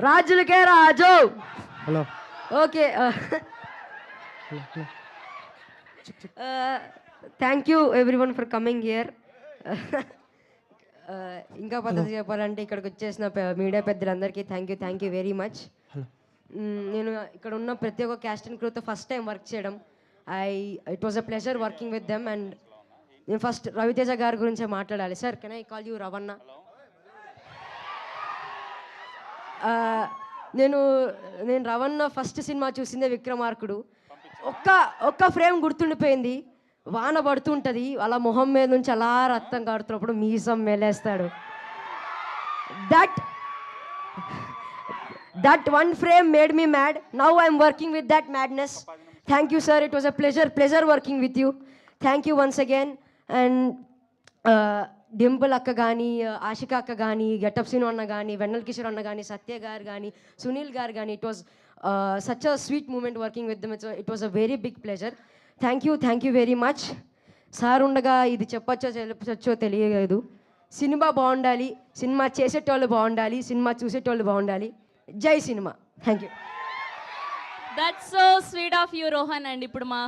రాజులకే రాజు. Hello. Okay. Thank you everyone for coming here. ఇంకా పద్ధతి చెప్పాలంటే ఇక్కడికి వచ్చేసిన మీడియా పెద్దలందరికీ థ్యాంక్ యూ వెరీ మచ్. నేను ఇక్కడ ఉన్న ప్రతి ఒక్క క్యాస్ట్ అండ్ క్రూతో ఫస్ట్ టైం వర్క్ చేయడం. It was a pleasure working with them. And నేను ఫస్ట్ రవితేజ గారి గురించే మాట్లాడాలి. Sir can I call you Ravana? నేను రవణ ఫస్ట్ సినిమా చూసిందే విక్రమార్కుడు. ఒక్క ఫ్రేమ్ గుర్తుండిపోయింది. వాన పడుతుంటుంది, అలా మొహం మీద నుంచి అలా రక్తం కాడుతున్నప్పుడు మీసం మెలేస్తాడు. That one frame made me mad. Now I'm working with that madness. Thank you sir. It was a pleasure working with you. Thank you once again. And Dimple అక్క కానీ, ఆశిక అక్క కానీ, గెటప్ సీను అన్న కానీ, వెన్నెల కిషోర్ అన్న కానీ, సత్య గారు కానీ, సునీల్ గారు కానీ, it was such a sweet moment working with them. It was a very big pleasure. Thank you very much. Sir ఉండగా ఇది చెప్పచ్చో తెలియలేదు. సినిమా బాగుండాలి, సినిమా చేసేటోళ్ళు బాగుండాలి, సినిమా చూసేటోళ్ళు బాగుండాలి. జై cinema. Thank you. That's so sweet of you Rohan. And ఇప్పుడు మా